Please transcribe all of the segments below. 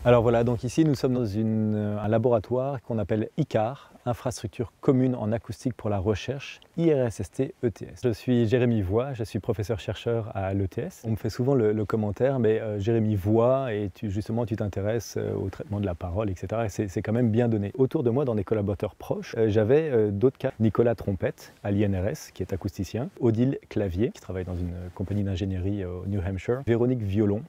Alors voilà, donc ici nous sommes dans un laboratoire qu'on appelle ICAR, Infrastructure commune en acoustique pour la recherche, IRSST ETS. Je suis Jérémy Voix, je suis professeur-chercheur à l'ETS. On me fait souvent le commentaire, mais Jérémy Voix, et justement tu t'intéresses au traitement de la parole, etc. Et c'est quand même bien donné. Autour de moi, dans des collaborateurs proches, j'avais d'autres cas. Nicolas Trompette, à l'INRS, qui est acousticien. Odile Clavier, qui travaille dans une compagnie d'ingénierie au New Hampshire. Véronique Violon,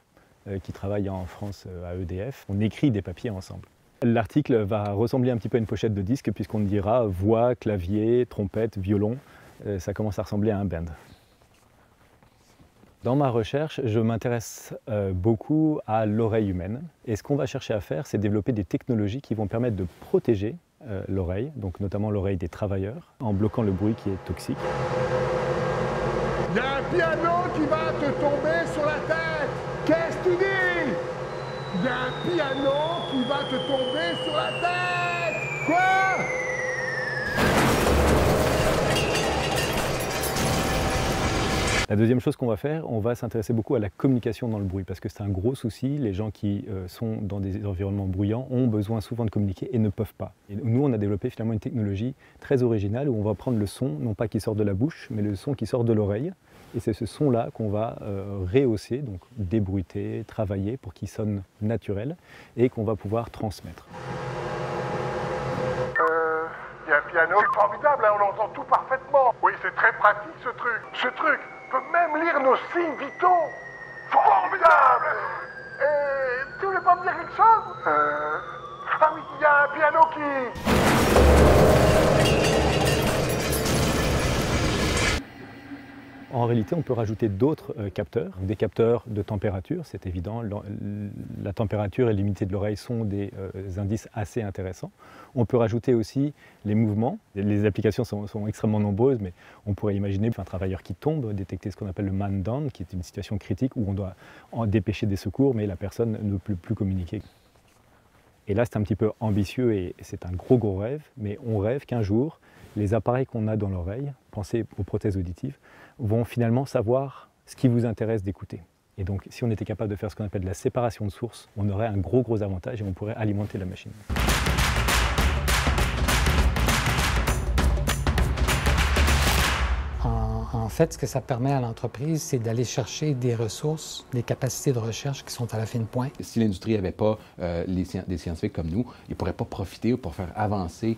qui travaille en France à EDF. On écrit des papiers ensemble. L'article va ressembler un petit peu à une pochette de disque puisqu'on dira voix, clavier, trompette, violon. Ça commence à ressembler à un band. Dans ma recherche, je m'intéresse beaucoup à l'oreille humaine. Et ce qu'on va chercher à faire, c'est développer des technologies qui vont permettre de protéger l'oreille, donc notamment l'oreille des travailleurs, en bloquant le bruit qui est toxique. Il y a un piano qui va te tomber sur la tête. Qu'est-ce que tu dis? Il y a un piano qui va te tomber sur la tête. Quoi? La deuxième chose qu'on va faire, on va s'intéresser beaucoup à la communication dans le bruit parce que c'est un gros souci. Les gens qui sont dans des environnements bruyants ont besoin souvent de communiquer et ne peuvent pas. Et nous, on a développé finalement une technologie très originale où on va prendre le son, non pas qui sort de la bouche, mais le son qui sort de l'oreille. Et c'est ce son-là qu'on va rehausser, donc débruiter, travailler pour qu'il sonne naturel et qu'on va pouvoir transmettre. Il y a un piano, c'est formidable, hein, on entend tout parfaitement. Oui, c'est très pratique ce truc. Ce truc peut même lire nos signes vitaux. Formidable! Et tu voulais pas me dire quelque chose? Ah oui, il y a un piano qui... En réalité, on peut rajouter d'autres capteurs, des capteurs de température, c'est évident. La température et l'humidité de l'oreille sont des indices assez intéressants. On peut rajouter aussi les mouvements. Les applications sont extrêmement nombreuses, mais on pourrait imaginer un travailleur qui tombe, détecter ce qu'on appelle le man down, qui est une situation critique où on doit en dépêcher des secours, mais la personne ne peut plus communiquer. Et là, c'est un petit peu ambitieux et c'est un gros rêve, mais on rêve qu'un jour, les appareils qu'on a dans l'oreille, pensez aux prothèses auditives, vont finalement savoir ce qui vous intéresse d'écouter. Et donc, si on était capable de faire ce qu'on appelle la séparation de sources, on aurait un gros avantage et on pourrait alimenter la machine. En fait, ce que ça permet à l'entreprise, c'est d'aller chercher des ressources, des capacités de recherche qui sont à la fine pointe. Si l'industrie n'avait pas des scientifiques comme nous, ils ne pourraient pas profiter pour faire avancer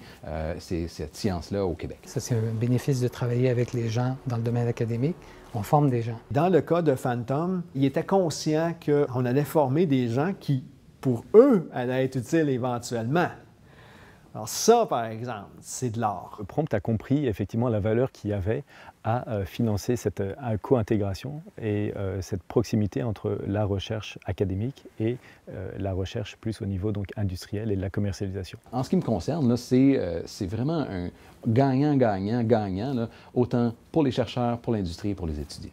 cette science-là au Québec. Ça, c'est un bénéfice de travailler avec les gens dans le domaine académique. On forme des gens. Dans le cas de Phantom, il était conscient qu'on allait former des gens qui, pour eux, allaient être utiles éventuellement. Alors ça, par exemple, c'est de l'art. Prompt a compris effectivement la valeur qu'il y avait à financer cette co-intégration et cette proximité entre la recherche académique et la recherche plus au niveau donc, industriel et de la commercialisation. En ce qui me concerne, c'est vraiment un gagnant-gagnant-gagnant, autant pour les chercheurs, pour l'industrie et pour les étudiants.